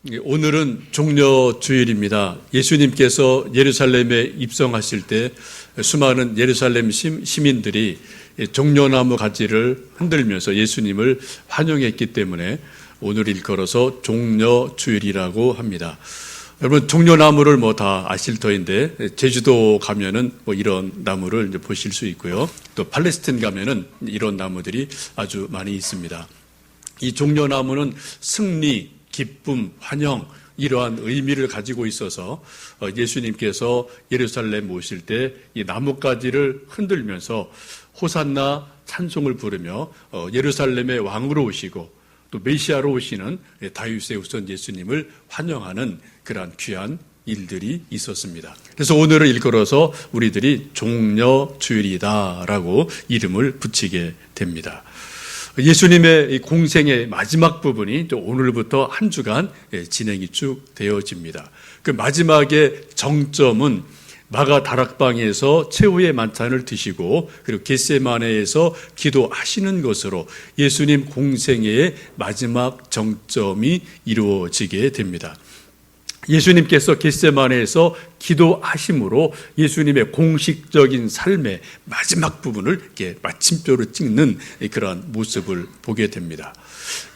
오늘은 종려주일입니다. 예수님께서 예루살렘에 입성하실 때 수많은 예루살렘 시민들이 종려나무 가지를 흔들면서 예수님을 환영했기 때문에 오늘 일컬어서 종려주일이라고 합니다. 여러분, 종려나무를 다 아실 터인데 제주도 가면은 이런 나무를 이제 보실 수 있고요. 또 팔레스타인 가면은 이런 나무들이 아주 많이 있습니다. 이 종려나무는 승리, 기쁨, 환영, 이러한 의미를 가지고 있어서 예수님께서 예루살렘 오실 때 이 나뭇가지를 흔들면서 호산나 찬송을 부르며 예루살렘의 왕으로 오시고 또 메시아로 오시는 다윗의 후손 예수님을 환영하는 그러한 귀한 일들이 있었습니다. 그래서 오늘을 일컬어서 우리들이 종려주일이다라고 이름을 붙이게 됩니다. 예수님의 공생의 마지막 부분이 오늘부터 한 주간 진행이 쭉 되어집니다. 그 마지막의 정점은 마가 다락방에서 최후의 만찬을 드시고 그리고 겟세마네에서 기도하시는 것으로 예수님 공생의 마지막 정점이 이루어지게 됩니다. 예수님께서 겟세마네에서 기도하심으로 예수님의 공식적인 삶의 마지막 부분을 이렇게 마침표로 찍는 그러한 모습을 보게 됩니다.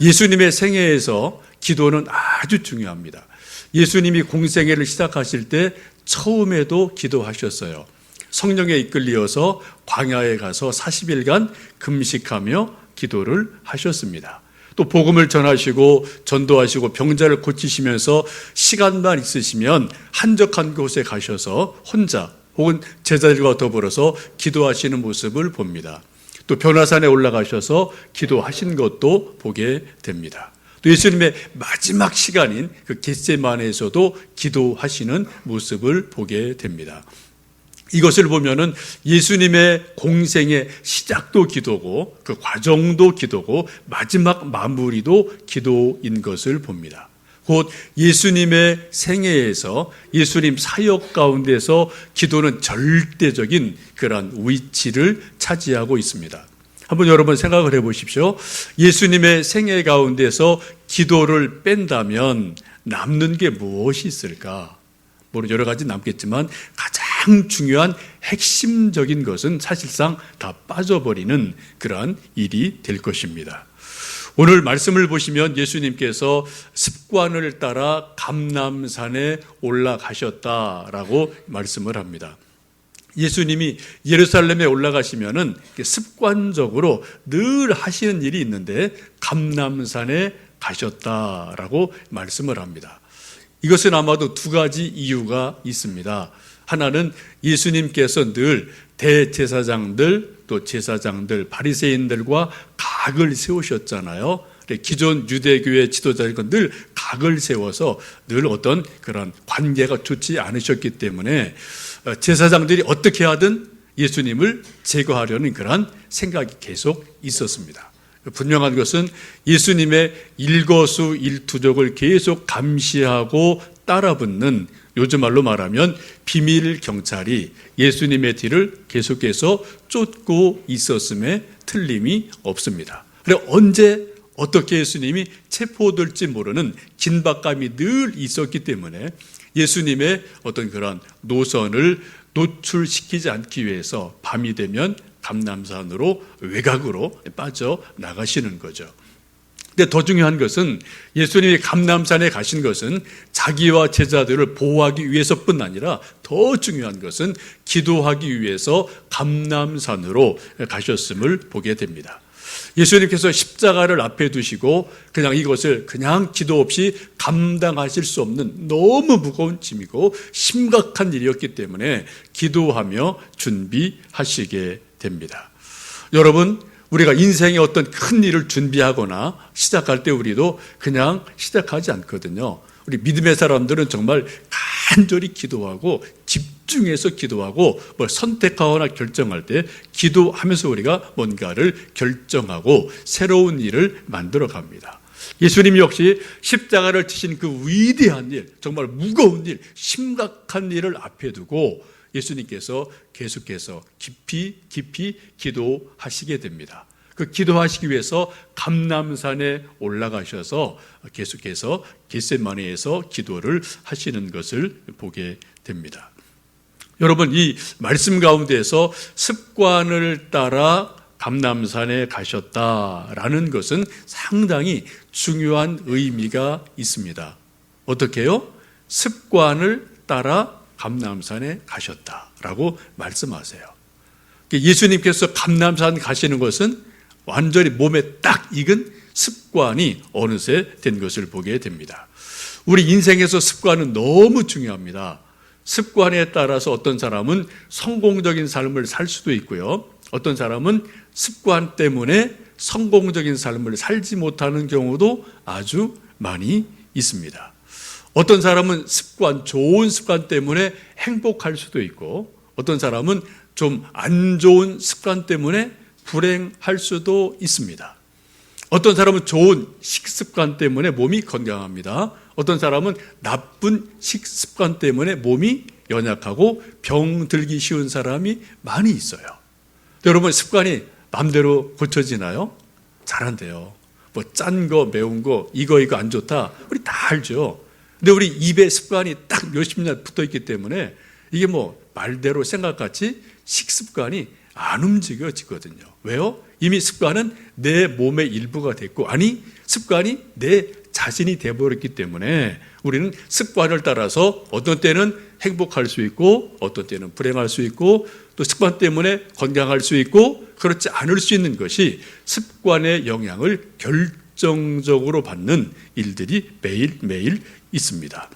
예수님의 생애에서 기도는 아주 중요합니다. 예수님이 공생애를 시작하실 때 처음에도 기도하셨어요. 성령에 이끌려서 광야에 가서 40일간 금식하며 기도를 하셨습니다. 또 복음을 전하시고 전도하시고 병자를 고치시면서 시간만 있으시면 한적한 곳에 가셔서 혼자 혹은 제자들과 더불어서 기도하시는 모습을 봅니다. 또 변화산에 올라가셔서 기도하신 것도 보게 됩니다. 또 예수님의 마지막 시간인 그 겟세마네에서도 기도하시는 모습을 보게 됩니다. 이것을 보면은 예수님의 공생의 시작도 기도고 그 과정도 기도고 마지막 마무리도 기도인 것을 봅니다. 곧 예수님의 생애에서 예수님 사역 가운데서 기도는 절대적인 그런 위치를 차지하고 있습니다. 한번 여러분 생각을 해보십시오. 예수님의 생애 가운데서 기도를 뺀다면 남는 게 무엇이 있을까? 물론 여러 가지 남겠지만 가장 중요한 핵심적인 것은 사실상 다 빠져버리는 그러한 일이 될 것입니다. 오늘 말씀을 보시면 예수님께서 습관을 따라 감람산에 올라가셨다라고 말씀을 합니다. 예수님이 예루살렘에 올라가시면은 습관적으로 늘 하시는 일이 있는데 감람산에 가셨다라고 말씀을 합니다. 이것은 아마도 두 가지 이유가 있습니다. 하나는 예수님께서 늘 대제사장들 또 제사장들 바리새인들과 각을 세우셨잖아요. 기존 유대교의 지도자들과 늘 각을 세워서 늘 어떤 그런 관계가 좋지 않으셨기 때문에 제사장들이 어떻게 하든 예수님을 제거하려는 그런 생각이 계속 있었습니다. 분명한 것은 예수님의 일거수일투족을 계속 감시하고 따라붙는, 요즘 말로 말하면 비밀 경찰이 예수님의 뒤를 계속해서 쫓고 있었음에 틀림이 없습니다. 그리고 언제 어떻게 예수님이 체포될지 모르는 긴박감이 늘 있었기 때문에 예수님의 어떤 그런 노선을 노출시키지 않기 위해서 밤이 되면 감람산으로 외곽으로 빠져나가시는 거죠. 근데 더 중요한 것은 예수님이 감람산에 가신 것은 자기와 제자들을 보호하기 위해서뿐 아니라 더 중요한 것은 기도하기 위해서 감람산으로 가셨음을 보게 됩니다. 예수님께서 십자가를 앞에 두시고 그냥 이것을 그냥 기도 없이 감당하실 수 없는 너무 무거운 짐이고 심각한 일이었기 때문에 기도하며 준비하시게 됩니다. 여러분, 우리가 인생의 어떤 큰 일을 준비하거나 시작할 때 우리도 그냥 시작하지 않거든요. 우리 믿음의 사람들은 정말 간절히 기도하고 집중해서 기도하고 뭘 선택하거나 결정할 때 기도하면서 우리가 뭔가를 결정하고 새로운 일을 만들어 갑니다. 예수님 역시 십자가를 지신 그 위대한 일, 정말 무거운 일, 심각한 일을 앞에 두고 예수님께서 계속해서 깊이 기도하시게 됩니다. 그 기도하시기 위해서 감람산에 올라가셔서 계속해서 겟세마네에서 기도를 하시는 것을 보게 됩니다. 여러분, 이 말씀 가운데에서 습관을 따라 감람산에 가셨다라는 것은 상당히 중요한 의미가 있습니다. 어떻게요? 습관을 따라 감람산에 가셨다라고 말씀하세요. 예수님께서 감람산 가시는 것은 완전히 몸에 딱 익은 습관이 어느새 된 것을 보게 됩니다. 우리 인생에서 습관은 너무 중요합니다. 습관에 따라서 어떤 사람은 성공적인 삶을 살 수도 있고요. 어떤 사람은 습관 때문에 성공적인 삶을 살지 못하는 경우도 아주 많이 있습니다. 어떤 사람은 좋은 습관 때문에 행복할 수도 있고, 어떤 사람은 좀 안 좋은 습관 때문에 불행할 수도 있습니다. 어떤 사람은 좋은 식습관 때문에 몸이 건강합니다. 어떤 사람은 나쁜 식습관 때문에 몸이 연약하고 병들기 쉬운 사람이 많이 있어요. 여러분, 습관이 마음대로 고쳐지나요? 잘 안 돼요. 뭐 짠 거, 매운 거, 이거 안 좋다, 우리 다 알죠. 근데 우리 입에 습관이 딱 몇십 년 붙어 있기 때문에 이게 뭐 말대로 생각같이 식습관이 안 움직여지거든요. 왜요? 이미 습관은 내 몸의 일부가 됐고, 아니, 습관이 내 자신이 되어버렸기 때문에 우리는 습관을 따라서 어떤 때는 행복할 수 있고, 어떤 때는 불행할 수 있고, 또 습관 때문에 건강할 수 있고, 그렇지 않을 수 있는 것이 습관의 영향을 결정적으로 받는 일들이 매일매일 있습니다.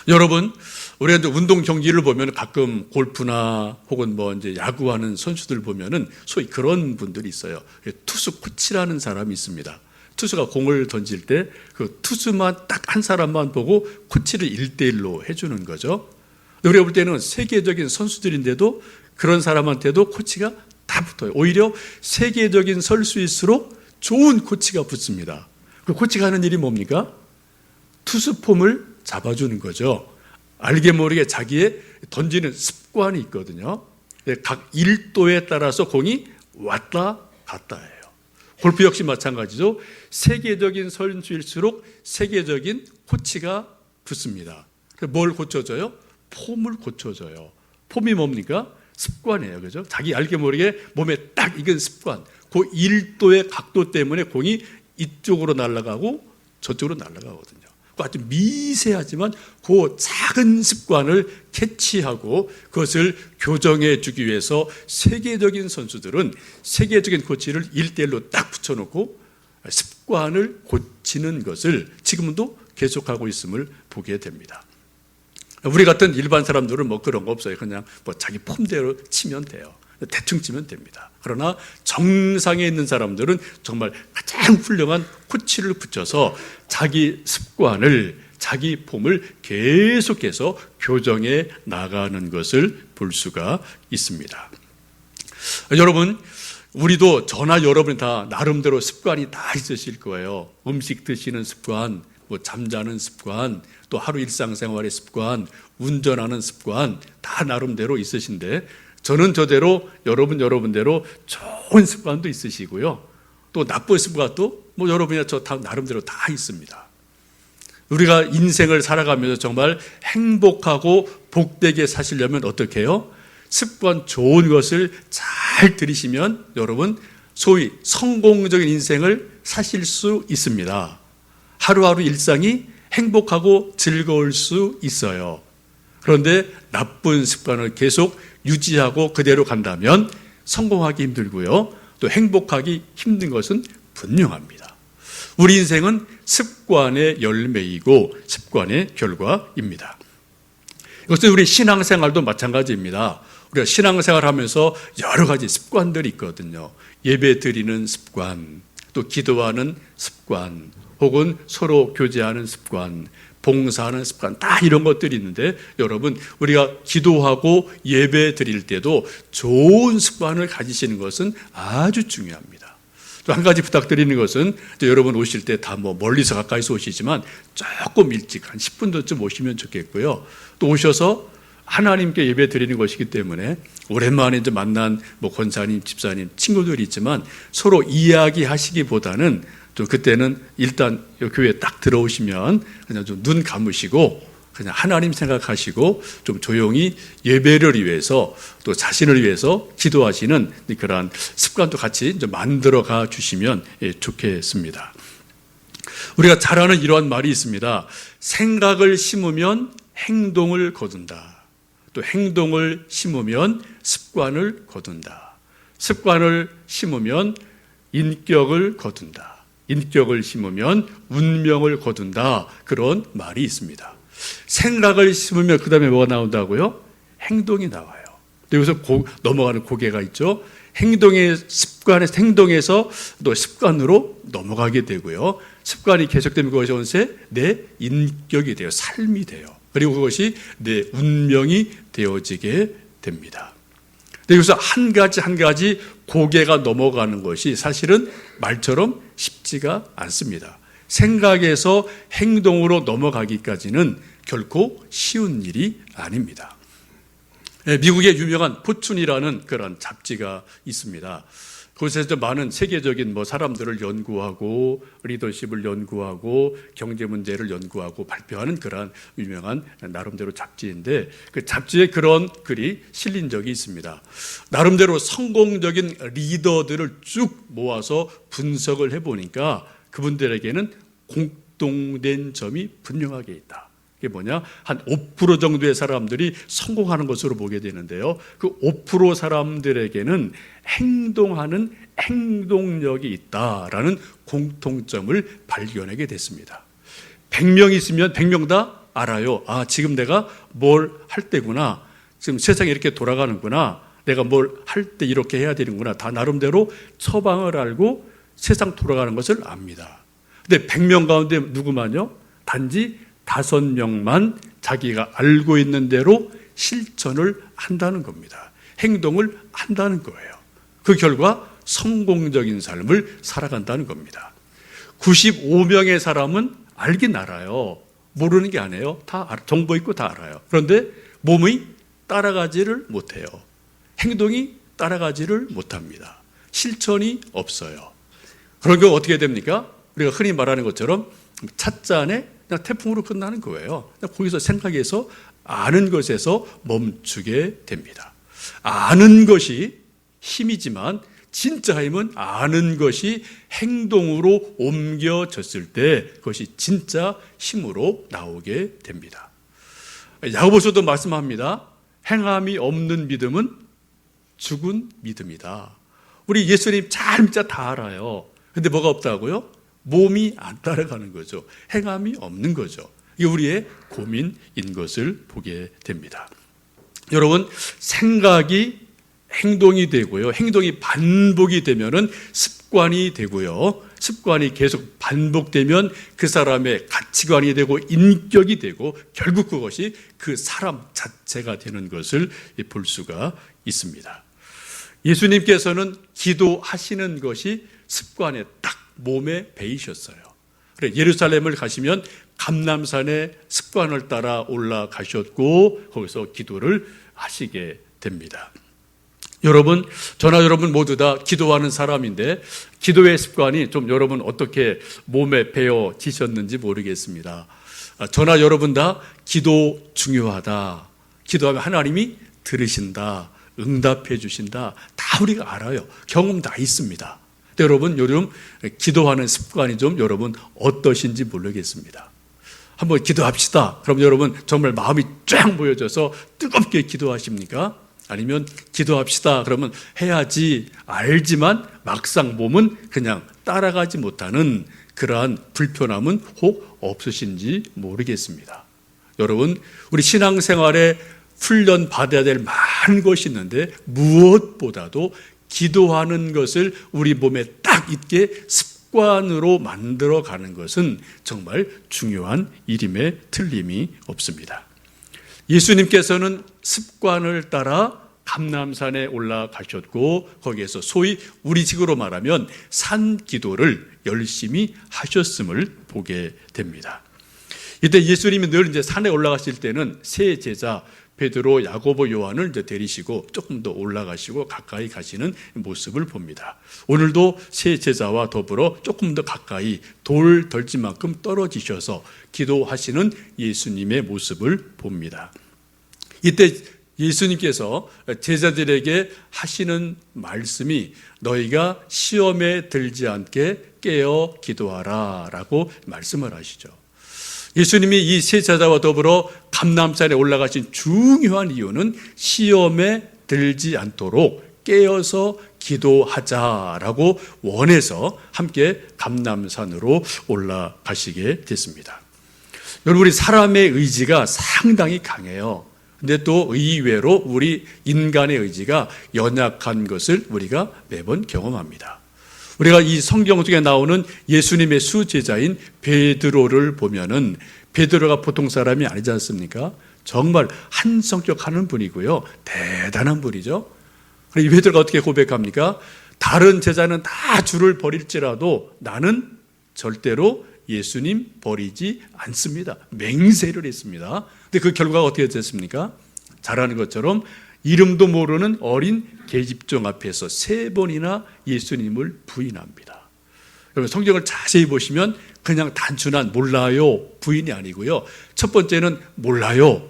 여러분, 우리가 이제 운동 경기를 보면 가끔 골프나 혹은 뭐 이제 야구하는 선수들 보면은 소위 그런 분들이 있어요. 투수 코치라는 사람이 있습니다. 투수가 공을 던질 때 그 투수만 딱 한 사람만 보고 코치를 1대1로 해주는 거죠. 우리가 볼 때는 세계적인 선수들인데도 그런 사람한테도 코치가 다 붙어요. 오히려 세계적인 선수일수록 좋은 코치가 붙습니다. 그 코치가 하는 일이 뭡니까? 투수 폼을 잡아주는 거죠. 알게 모르게 자기의 던지는 습관이 있거든요. 각 1도에 따라서 공이 왔다 갔다 해요. 골프 역시 마찬가지죠. 세계적인 선수일수록 세계적인 코치가 붙습니다. 뭘 고쳐줘요? 폼을 고쳐줘요. 폼이 뭡니까? 습관이에요. 그죠? 자기 알게 모르게 몸에 딱 익은 습관. 그 1도의 각도 때문에 공이 이쪽으로 날아가고 저쪽으로 날아가거든요. 아주 미세하지만 그 작은 습관을 캐치하고 그것을 교정해 주기 위해서 세계적인 선수들은 세계적인 코치를 1대1로 딱 붙여놓고 습관을 고치는 것을 지금도 계속하고 있음을 보게 됩니다. 우리 같은 일반 사람들은 뭐 그런 거 없어요. 그냥 뭐 자기 폼대로 치면 돼요. 대충 치면 됩니다. 그러나 정상에 있는 사람들은 정말 가장 훌륭한 코치를 붙여서 자기 습관을, 자기 폼을 계속해서 교정해 나가는 것을 볼 수가 있습니다. 여러분, 우리도 저나 여러분 다 나름대로 습관이 다 있으실 거예요. 음식 드시는 습관, 뭐 잠자는 습관, 또 하루 일상생활의 습관, 운전하는 습관 다 나름대로 있으신데, 저는 저대로 여러분대로 좋은 습관도 있으시고요. 또 나쁜 습관도 뭐 여러분이나 저 다 나름대로 다 있습니다. 우리가 인생을 살아가면서 정말 행복하고 복되게 사시려면 어떻게 해요? 습관 좋은 것을 잘 들이시면 여러분 소위 성공적인 인생을 사실 수 있습니다. 하루하루 일상이 행복하고 즐거울 수 있어요. 그런데 나쁜 습관을 계속 유지하고 그대로 간다면 성공하기 힘들고요. 또 행복하기 힘든 것은 분명합니다. 우리 인생은 습관의 열매이고 습관의 결과입니다. 이것은 우리 신앙생활도 마찬가지입니다. 우리가 신앙생활 하면서 여러 가지 습관들이 있거든요. 예배 드리는 습관, 또 기도하는 습관, 혹은 서로 교제하는 습관, 봉사하는 습관, 다 이런 것들이 있는데 여러분, 우리가 기도하고 예배 드릴 때도 좋은 습관을 가지시는 것은 아주 중요합니다. 또 한 가지 부탁드리는 것은 여러분 오실 때 다 뭐 멀리서 가까이서 오시지만 조금 일찍 한 10분 전쯤 오시면 좋겠고요. 또 오셔서 하나님께 예배 드리는 것이기 때문에 오랜만에 이제 만난 권사님, 집사님, 친구들이 있지만 서로 이야기하시기보다는 좀 그때는 일단 교회에 딱 들어오시면 그냥 좀 눈 감으시고 그냥 하나님 생각하시고 좀 조용히 예배를 위해서 또 자신을 위해서 기도하시는 그런 습관도 같이 좀 만들어가 주시면 좋겠습니다. 우리가 잘 아는 이러한 말이 있습니다. 생각을 심으면 행동을 거둔다. 또 행동을 심으면 습관을 거둔다. 습관을 심으면 인격을 거둔다. 인격을 심으면 운명을 거둔다. 그런 말이 있습니다. 생각을 심으면 그 다음에 뭐가 나온다고요? 행동이 나와요. 여기서 넘어가는 고개가 있죠. 행동에서 또 습관으로 넘어가게 되고요. 습관이 계속되면 그것이 어느새 내 인격이 돼요. 삶이 돼요. 그리고 그것이 내 운명이 되어지게 됩니다. 여기서 한 가지 고개가 넘어가는 것이 사실은 말처럼 쉽지가 않습니다. 생각에서 행동으로 넘어가기까지는 결코 쉬운 일이 아닙니다. 미국의 유명한 포춘이라는 그런 잡지가 있습니다. 그곳에서 많은 세계적인 사람들을 연구하고 리더십을 연구하고 경제 문제를 연구하고 발표하는 그런 유명한 나름대로 잡지인데 그 잡지에 그런 글이 실린 적이 있습니다. 나름대로 성공적인 리더들을 쭉 모아서 분석을 해보니까 그분들에게는 공통된 점이 분명하게 있다. 그게 뭐냐? 한 5% 정도의 사람들이 성공하는 것으로 보게 되는데요. 그 5% 사람들에게는 행동하는 행동력이 있다라는 공통점을 발견하게 됐습니다. 100명 있으면 100명 다 알아요. 아, 지금 내가 뭘 할 때구나. 지금 세상이 이렇게 돌아가는구나. 내가 뭘 할 때 이렇게 해야 되는구나. 다 나름대로 처방을 알고 세상 돌아가는 것을 압니다. 근데 100명 가운데 누구만요? 단지 5명만 자기가 알고 있는 대로 실천을 한다는 겁니다. 행동을 한다는 거예요. 그 결과 성공적인 삶을 살아간다는 겁니다. 95명의 사람은 알긴 알아요. 모르는 게 아니에요. 다 정보 있고 다 알아요. 그런데 몸이 따라가지를 못해요. 행동이 따라가지를 못합니다. 실천이 없어요. 그런 경우 어떻게 됩니까? 우리가 흔히 말하는 것처럼 찻잔에 그냥 태풍으로 끝나는 거예요. 거기서 생각해서 아는 것에서 멈추게 됩니다. 아는 것이 힘이지만 진짜 힘은 아는 것이 행동으로 옮겨졌을 때 그것이 진짜 힘으로 나오게 됩니다. 야고보서도 말씀합니다. 행함이 없는 믿음은 죽은 믿음이다. 우리 예수님 진짜 다 알아요. 근데 뭐가 없다고요? 몸이 안 따라가는 거죠. 행함이 없는 거죠. 이게 우리의 고민인 것을 보게 됩니다. 여러분, 생각이 행동이 되고요. 행동이 반복이 되면은 습관이 되고요. 습관이 계속 반복되면 그 사람의 가치관이 되고 인격이 되고 결국 그것이 그 사람 자체가 되는 것을 볼 수가 있습니다. 예수님께서는 기도하시는 것이 습관에 딱 몸에 배이셨어요. 그래, 예루살렘을 가시면 감람산에 습관을 따라 올라가셨고 거기서 기도를 하시게 됩니다. 여러분, 저나 여러분 모두 다 기도하는 사람인데 기도의 습관이 좀 여러분 어떻게 몸에 배어지셨는지 모르겠습니다. 저나 여러분 다 기도 중요하다. 기도하면 하나님이 들으신다. 응답해 주신다. 다 우리가 알아요. 경험 다 있습니다. 여러분, 요즘 기도하는 습관이 좀 여러분 어떠신지 모르겠습니다. 한번 기도합시다. 그럼 여러분 정말 마음이 쫙 모여져서 뜨겁게 기도하십니까? 아니면 기도합시다. 그러면 해야지 알지만 막상 몸은 그냥 따라가지 못하는 그러한 불편함은 혹 없으신지 모르겠습니다. 여러분, 우리 신앙생활에 훈련 받아야 될 많은 것이 있는데 무엇보다도 기도하는 것을 우리 몸에 딱 있게 습관으로 만들어가는 것은 정말 중요한 일임에 틀림이 없습니다. 예수님께서는 습관을 따라 감람산에 올라가셨고 거기에서 소위 우리식으로 말하면 산기도를 열심히 하셨음을 보게 됩니다. 이때 예수님이 늘 이제 산에 올라가실 때는 세 제자 베드로, 야고보, 요한을 이제 데리시고 조금 더 올라가시고 가까이 가시는 모습을 봅니다. 오늘도 세 제자와 더불어 조금 더 가까이 돌 덜지만큼 떨어지셔서 기도하시는 예수님의 모습을 봅니다. 이때 예수님께서 제자들에게 하시는 말씀이 너희가 시험에 들지 않게 깨어 기도하라 라고 말씀을 하시죠. 예수님이 이 세 제자와 더불어 감람산에 올라가신 중요한 이유는 시험에 들지 않도록 깨어서 기도하자라고 원해서 함께 감람산으로 올라가시게 됐습니다. 여러분, 우리 사람의 의지가 상당히 강해요. 근데 또 의외로 우리 인간의 의지가 연약한 것을 우리가 매번 경험합니다. 우리가 이 성경 속에 나오는 예수님의 수제자인 베드로를 보면은 베드로가 보통 사람이 아니지 않습니까? 정말 한 성격 하는 분이고요. 대단한 분이죠. 이 베드로가 어떻게 고백합니까? 다른 제자는 다 주를 버릴지라도 나는 절대로 예수님 버리지 않습니다. 맹세를 했습니다. 근데 그 결과가 어떻게 됐습니까? 잘 아는 것처럼 이름도 모르는 어린 계집종 앞에서 3번이나 예수님을 부인합니다. 여러분, 성경을 자세히 보시면 그냥 단순한 몰라요 부인이 아니고요. 첫 번째는 몰라요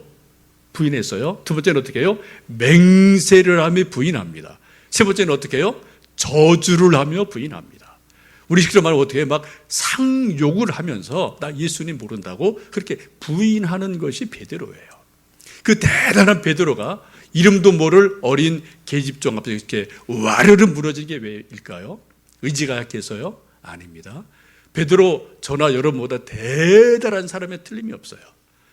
부인했어요. 두 번째는 어떻게 해요? 맹세를 하며 부인합니다. 세 번째는 어떻게 해요? 저주를 하며 부인합니다. 우리식으로 말하면 어떻게 해요? 막 상욕을 하면서 나 예수님 모른다고 그렇게 부인하는 것이 베드로예요. 그 대단한 베드로가 이름도 모를 어린 계집종 앞에서 이렇게 와르르 무너진 게 왜일까요? 의지가 약해서요? 아닙니다. 베드로 저나 여러분보다 대단한 사람의 틀림이 없어요.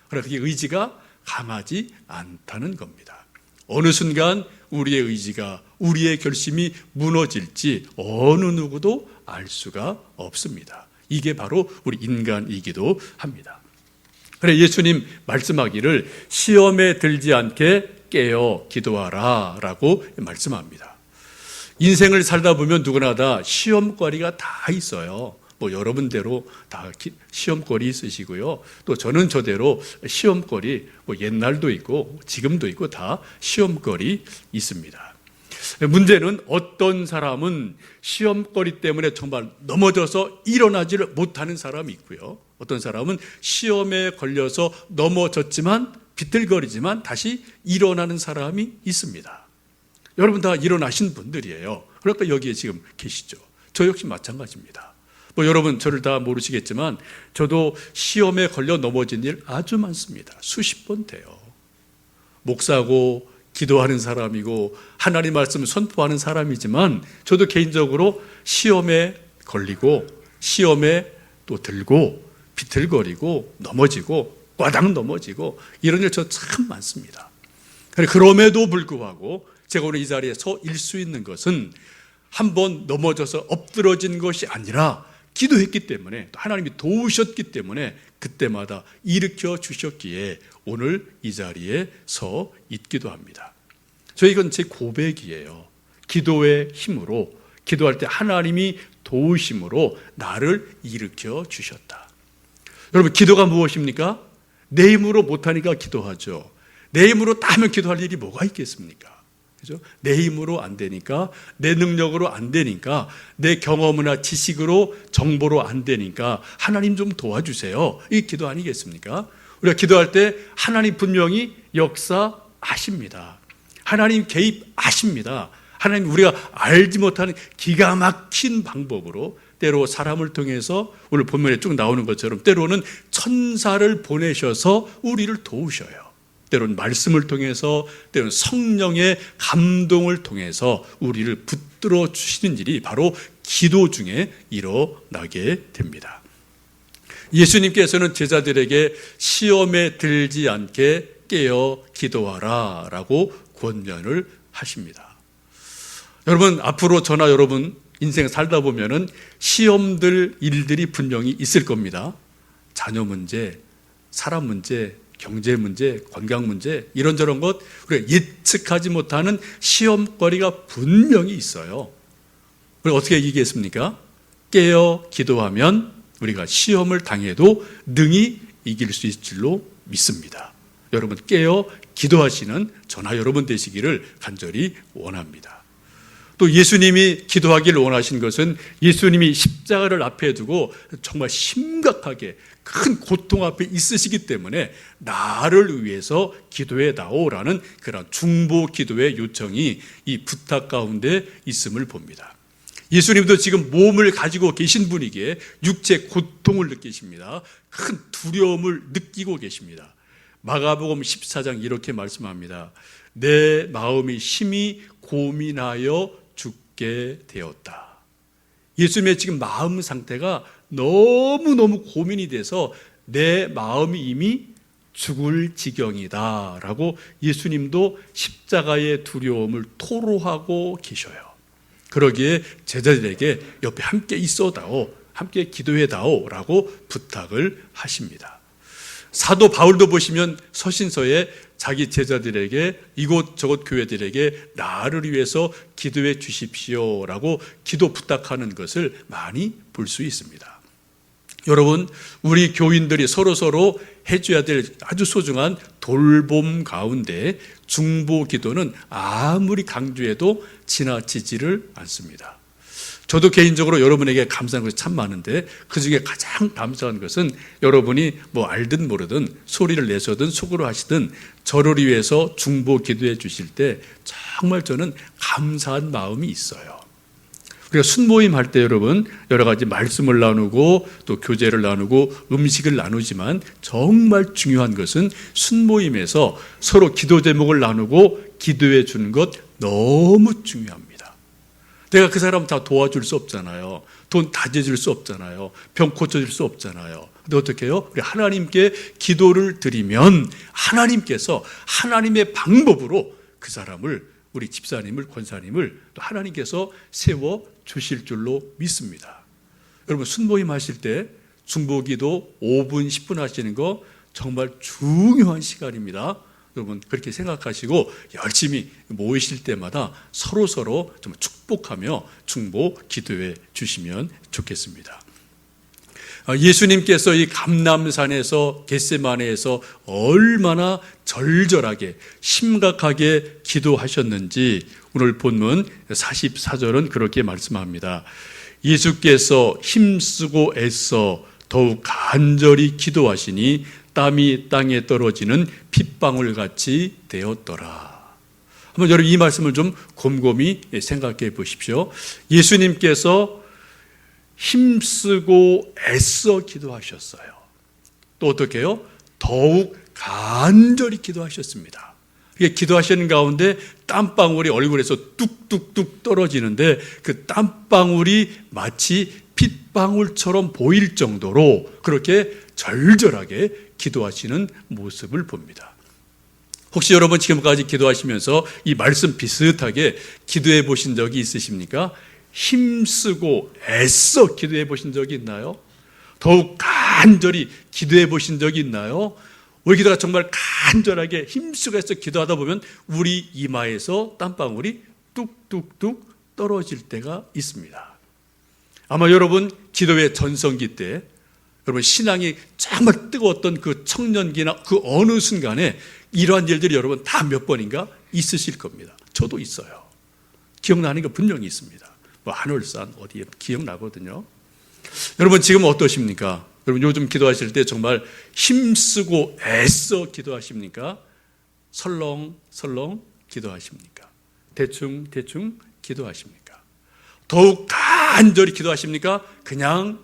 그러나 그게 의지가 강하지 않다는 겁니다. 어느 순간 우리의 의지가, 우리의 결심이 무너질지 어느 누구도 알 수가 없습니다. 이게 바로 우리 인간이기도 합니다. 그래, 예수님 말씀하기를 시험에 들지 않게 깨어 기도하라 라고 말씀합니다. 인생을 살다 보면 누구나 다 시험거리가 다 있어요. 뭐 여러분대로 다 시험거리 있으시고요. 또 저는 저대로 시험거리 뭐 옛날도 있고 지금도 있고 다 시험거리 있습니다. 문제는 어떤 사람은 시험거리 때문에 정말 넘어져서 일어나지를 못하는 사람이 있고요. 어떤 사람은 시험에 걸려서 넘어졌지만 비틀거리지만 다시 일어나는 사람이 있습니다. 여러분 다 일어나신 분들이에요. 그러니까 여기에 지금 계시죠. 저 역시 마찬가지입니다. 뭐 여러분 저를 다 모르시겠지만 저도 시험에 걸려 넘어진 일 아주 많습니다. 수십 번 돼요. 목사고 기도하는 사람이고 하나님 말씀을 선포하는 사람이지만 저도 개인적으로 시험에 걸리고 시험에 또 들고 비틀거리고 넘어지고 꽈당 넘어지고 이런 일 저 참 많습니다. 그럼에도 불구하고 제가 오늘 이 자리에 서 있을 수 있는 것은 한번 넘어져서 엎드러진 것이 아니라 기도했기 때문에 또 하나님이 도우셨기 때문에 그때마다 일으켜 주셨기에 오늘 이 자리에 서 있기도 합니다. 이건 제 고백이에요. 기도의 힘으로, 기도할 때 하나님이 도우심으로 나를 일으켜 주셨다. 여러분, 기도가 무엇입니까? 내 힘으로 못하니까 기도하죠. 내 힘으로 다 하면 기도할 일이 뭐가 있겠습니까? 그죠? 내 힘으로 안 되니까, 내 능력으로 안 되니까, 내 경험이나 지식으로 정보로 안 되니까 하나님 좀 도와주세요. 이게 기도 아니겠습니까? 우리가 기도할 때 하나님 분명히 역사하십니다. 하나님 개입하십니다. 하나님 우리가 알지 못하는 기가 막힌 방법으로 때로 사람을 통해서 오늘 본문에 쭉 나오는 것처럼 때로는 천사를 보내셔서 우리를 도우셔요. 때로는 말씀을 통해서 때로는 성령의 감동을 통해서 우리를 붙들어 주시는 일이 바로 기도 중에 일어나게 됩니다. 예수님께서는 제자들에게 시험에 들지 않게 깨어 기도하라 라고 권면을 하십니다. 여러분, 앞으로 저나 여러분 인생 살다 보면은 시험들 일들이 분명히 있을 겁니다. 자녀 문제, 사람 문제, 경제 문제, 건강 문제, 이런저런 것 우리가 예측하지 못하는 시험거리가 분명히 있어요. 우리가 어떻게 이기겠습니까? 깨어 기도하면 우리가 시험을 당해도 능히 이길 수 있을 줄로 믿습니다. 여러분 깨어 기도하시는 저나 여러분 되시기를 간절히 원합니다. 또 예수님이 기도하기를 원하신 것은 예수님이 십자가를 앞에 두고 정말 심각하게 큰 고통 앞에 있으시기 때문에 나를 위해서 기도해 다오라는 그런 중보 기도의 요청이 이 부탁 가운데 있음을 봅니다. 예수님도 지금 몸을 가지고 계신 분이기에 육체 고통을 느끼십니다. 큰 두려움을 느끼고 계십니다. 마가복음 14장 이렇게 말씀합니다. 내 마음이 심히 고민하여 죽게 되었다. 예수님의 지금 마음 상태가 너무너무 고민이 돼서 내 마음이 이미 죽을 지경이다 라고 예수님도 십자가의 두려움을 토로하고 계셔요. 그러기에 제자들에게 옆에 함께 있어다오, 함께 기도해다오 라고 부탁을 하십니다. 사도 바울도 보시면 서신서에 자기 제자들에게 이곳저곳 교회들에게 나를 위해서 기도해 주십시오 라고 기도 부탁하는 것을 많이 볼 수 있습니다. 여러분, 우리 교인들이 서로서로 해줘야 될 아주 소중한 돌봄 가운데 중보 기도는 아무리 강조해도 지나치지를 않습니다. 저도 개인적으로 여러분에게 감사한 것이 참 많은데 그중에 가장 감사한 것은 여러분이 뭐 알든 모르든 소리를 내서든 속으로 하시든 저를 위해서 중보 기도해 주실 때 정말 저는 감사한 마음이 있어요. 우리가 순모임 할 때 여러분 여러 가지 말씀을 나누고 또 교제를 나누고 음식을 나누지만 정말 중요한 것은 순모임에서 서로 기도 제목을 나누고 기도해 주는 것 너무 중요합니다. 내가 그 사람 다 도와줄 수 없잖아요. 돈 다져줄 수 없잖아요. 병 고쳐줄 수 없잖아요. 근데 어떻게 해요? 우리 하나님께 기도를 드리면 하나님께서 하나님의 방법으로 그 사람을, 우리 집사님을, 권사님을 또 하나님께서 세워주실 줄로 믿습니다. 여러분 순모임 하실 때 중보기도 5분, 10분 하시는 거 정말 중요한 시간입니다. 여러분 그렇게 생각하시고 열심히 모이실 때마다 서로서로 좀 축복하며 중보 기도해 주시면 좋겠습니다. 예수님께서 이 감람산에서 겟세마네에서 얼마나 절절하게 심각하게 기도하셨는지 오늘 본문 44절은 그렇게 말씀합니다. 예수께서 힘쓰고 애써 더욱 간절히 기도하시니 땀이 땅에 떨어지는 핏방울같이 되었더라. 한번 여러분 이 말씀을 좀 곰곰이 생각해 보십시오. 예수님께서 힘쓰고 애써 기도하셨어요. 또 어떻게 해요? 더욱 간절히 기도하셨습니다. 이게 기도하시는 가운데 땀방울이 얼굴에서 뚝뚝뚝 떨어지는데 그 땀방울이 마치 핏방울처럼 보일 정도로 그렇게 절절하게 기도하시는 모습을 봅니다. 혹시 여러분 지금까지 기도하시면서 이 말씀 비슷하게 기도해 보신 적이 있으십니까? 힘쓰고 애써 기도해 보신 적이 있나요? 더욱 간절히 기도해 보신 적이 있나요? 우리 기도가 정말 간절하게 힘쓰고 애써 기도하다 보면 우리 이마에서 땀방울이 뚝뚝뚝 떨어질 때가 있습니다. 아마 여러분 기도의 전성기 때 여러분 신앙이 정말 뜨거웠던 그 청년기나 그 어느 순간에 이러한 일들이 여러분 다 몇 번인가 있으실 겁니다. 저도 있어요. 기억나는 거 분명히 있습니다. 뭐 한월산 어디에 기억나거든요. 여러분 지금 어떠십니까? 여러분 요즘 기도하실 때 정말 힘쓰고 애써 기도하십니까? 설렁설렁 기도하십니까? 대충 기도하십니까? 더욱 간절히 기도하십니까? 그냥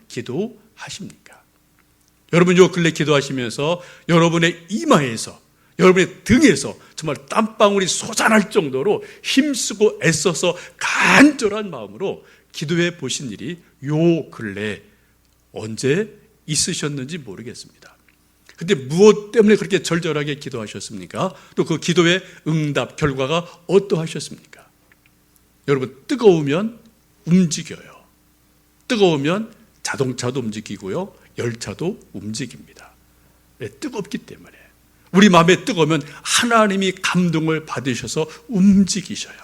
기도하십니까? 여러분 요 근래 기도하시면서 여러분의 이마에서 여러분의 등에서 정말 땀방울이 솟아날 정도로 힘쓰고 애써서 간절한 마음으로 기도해 보신 일이 요 근래 언제 있으셨는지 모르겠습니다. 근데 무엇 때문에 그렇게 절절하게 기도하셨습니까? 또 그 기도의 응답 결과가 어떠하셨습니까? 여러분 뜨거우면 움직여요. 뜨거우면 자동차도 움직이고요. 열차도 움직입니다. 네, 뜨겁기 때문에. 우리 마음에 뜨거우면 하나님이 감동을 받으셔서 움직이셔요.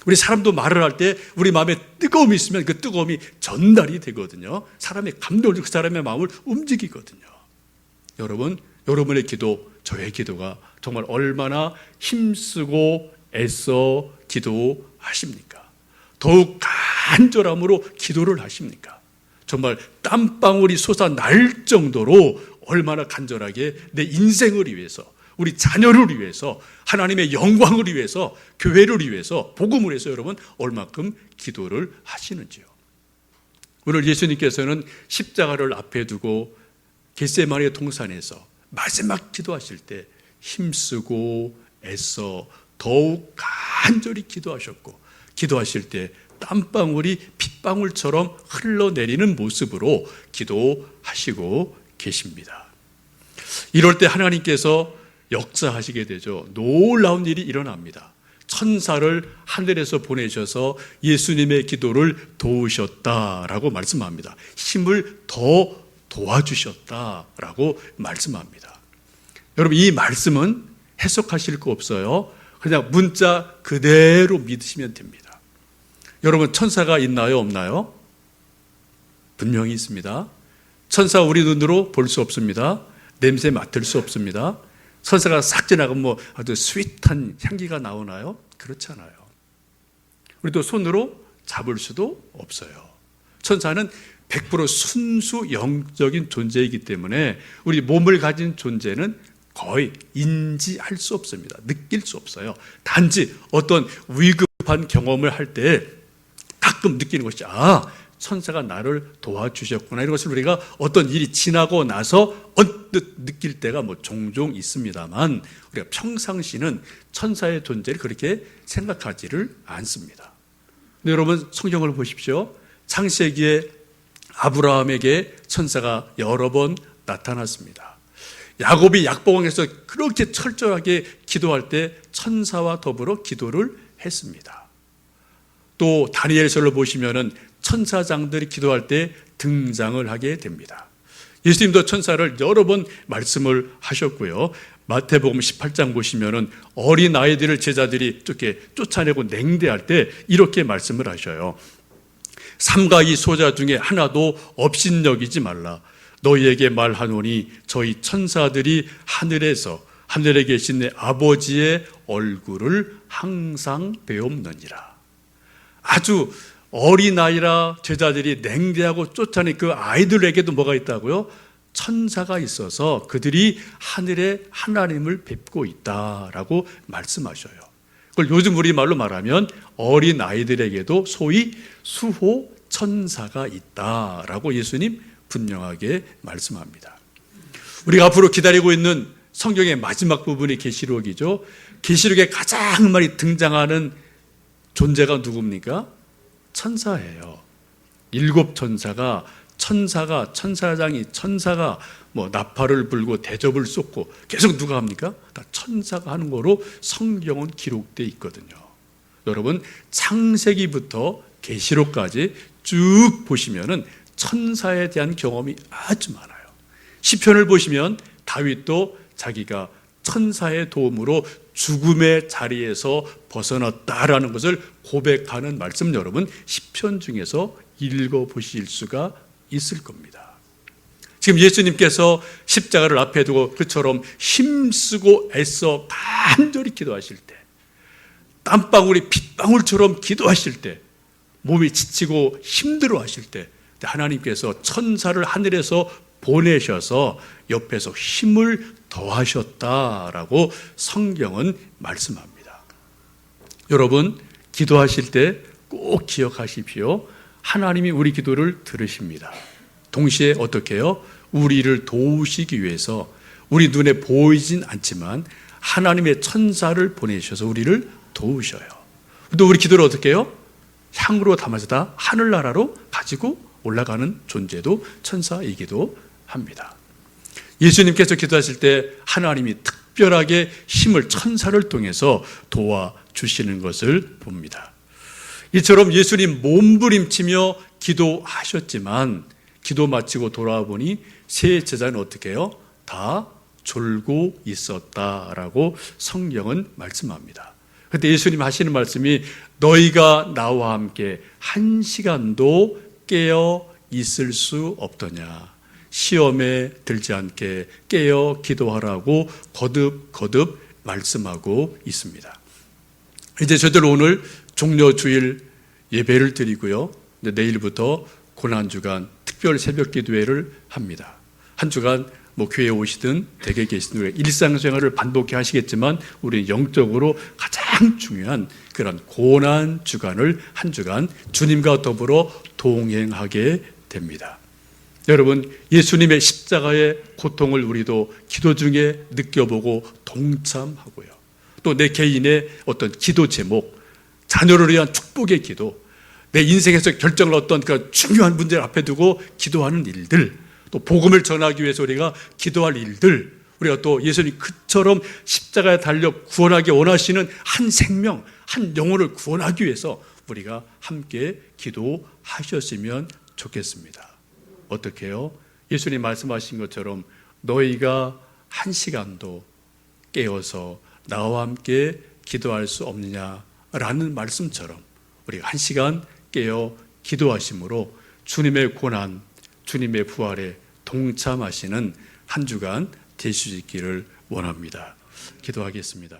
우리 사람도 말을 할 때 우리 마음에 뜨거움이 있으면 그 뜨거움이 전달이 되거든요. 사람의 감동을 그 사람의 마음을 움직이거든요. 여러분, 여러분의 기도, 저의 기도가 정말 얼마나 힘쓰고 애써 기도하십니까? 더욱 간절함으로 기도를 하십니까? 정말 땀방울이 솟아날 정도로 얼마나 간절하게 내 인생을 위해서, 우리 자녀를 위해서, 하나님의 영광을 위해서, 교회를 위해서, 복음을 위해서 여러분 얼마큼 기도를 하시는지요. 오늘 예수님께서는 십자가를 앞에 두고 겟세마네 동산에서 마지막 기도하실 때 힘쓰고 애써 더욱 간절히 기도하셨고, 기도하실 때 땀방울이 핏방울처럼 흘러내리는 모습으로 기도하시고 계십니다. 이럴 때 하나님께서 역사하시게 되죠. 놀라운 일이 일어납니다. 천사를 하늘에서 보내셔서 예수님의 기도를 도우셨다라고 말씀합니다. 힘을 더 도와주셨다라고 말씀합니다. 여러분, 이 말씀은 해석하실 거 없어요. 그냥 문자 그대로 믿으시면 됩니다. 여러분, 천사가 있나요, 없나요? 분명히 있습니다. 천사 우리 눈으로 볼 수 없습니다. 냄새 맡을 수 없습니다. 천사가 싹 지나가면 아주 스윗한 향기가 나오나요? 그렇잖아요. 우리도 손으로 잡을 수도 없어요. 천사는 100% 순수 영적인 존재이기 때문에 우리 몸을 가진 존재는 거의 인지할 수 없습니다. 느낄 수 없어요. 단지 어떤 위급한 경험을 할 때 가끔 느끼는 것이, 천사가 나를 도와주셨구나. 이런 것을 우리가 어떤 일이 지나고 나서 언뜻 느낄 때가 종종 있습니다만, 우리가 평상시는 천사의 존재를 그렇게 생각하지를 않습니다. 근데 여러분, 성경을 보십시오. 창세기에 아브라함에게 천사가 여러 번 나타났습니다. 야곱이 약봉에서 그렇게 철저하게 기도할 때 천사와 더불어 기도를 했습니다. 또 다니엘서를 보시면은 천사장들이 기도할 때 등장을 하게 됩니다. 예수님도 천사를 여러 번 말씀을 하셨고요. 마태복음 18장 보시면은 어린 아이들을 제자들이 이렇게 쫓아내고 냉대할 때 이렇게 말씀을 하셔요. 삼가 이 소자 중에 하나도 업신여기지 말라. 너희에게 말하노니 저희 천사들이 하늘에 계신 내 아버지의 얼굴을 항상 배옵느니라. 아주 어린아이라 제자들이 냉대하고 쫓아낸 그 아이들에게도 뭐가 있다고요? 천사가 있어서 그들이 하늘에 하나님을 뵙고 있다라고 말씀하셔요. 그걸 요즘 우리말로 말하면 어린아이들에게도 소위 수호 천사가 있다라고 예수님 분명하게 말씀합니다. 우리가 앞으로 기다리고 있는 성경의 마지막 부분이 계시록이죠. 계시록에 가장 많이 등장하는 존재가 누굽니까? 천사예요. 7 천사장이 나팔을 불고 대접을 쏟고 계속 누가 합니까? 다 천사가 하는 거로 성경은 기록되어 있거든요. 여러분, 창세기부터 계시록까지 쭉 보시면은 천사에 대한 경험이 아주 많아요. 시편을 보시면 다윗도 자기가 천사의 도움으로 죽음의 자리에서 벗어났다라는 것을 고백하는 말씀, 여러분 시편 중에서 읽어보실 수가 있을 겁니다. 지금 예수님께서 십자가를 앞에 두고 그처럼 힘쓰고 애써 간절히 기도하실 때, 땀방울이 핏방울처럼 기도하실 때, 몸이 지치고 힘들어하실 때 하나님께서 천사를 하늘에서 보내셔서 옆에서 힘을 더하셨다라고 성경은 말씀합니다. 여러분, 기도하실 때 꼭 기억하십시오. 하나님이 우리 기도를 들으십니다. 동시에 어떻게 해요? 우리를 도우시기 위해서 우리 눈에 보이진 않지만 하나님의 천사를 보내셔서 우리를 도우셔요. 또 우리 기도를 어떻게 해요? 향으로 담아서 다 하늘나라로 가지고 올라가는 존재도 천사이기도 합니다. 예수님께서 기도하실 때 하나님이 특별하게 힘을 천사를 통해서 도와주시는 것을 봅니다. 이처럼 예수님 몸부림치며 기도하셨지만 기도 마치고 돌아와 보니 세 제자는 어떻게 해요? 다 졸고 있었다라고 성경은 말씀합니다. 그때 예수님 하시는 말씀이 너희가 나와 함께 1시간도 깨어 있을 수 없더냐. 시험에 들지 않게 깨어 기도하라고 거듭 말씀하고 있습니다. 이제 저희들 오늘 종려주일 예배를 드리고요. 내일부터 고난주간 특별 새벽 기도회를 합니다. 한 주간 교회에 오시든 댁에 계시든 우리 일상생활을 반복해 하시겠지만 우리 영적으로 가장 중요한 그런 고난 주간을 한 주간 주님과 더불어 동행하게 됩니다. 여러분, 예수님의 십자가의 고통을 우리도 기도 중에 느껴보고 동참하고요. 또 내 개인의 어떤 기도 제목, 자녀를 위한 축복의 기도, 내 인생에서 결정을 어떤 그 중요한 문제를 앞에 두고 기도하는 일들, 또 복음을 전하기 위해서 우리가 기도할 일들, 우리가 또 예수님 그처럼 십자가에 달려 구원하기 원하시는 한 생명, 한 영혼을 구원하기 위해서 우리가 함께 기도하셨으면 좋겠습니다. 어떻게 해요? 예수님 말씀하신 것처럼 너희가 한 시간도 깨어서 나와 함께 기도할 수 없느냐라는 말씀처럼 우리가 한 시간 깨어 기도하심으로 주님의 고난, 주님의 부활에 동참하시는 한 주간 되시기를 원합니다. 기도하겠습니다.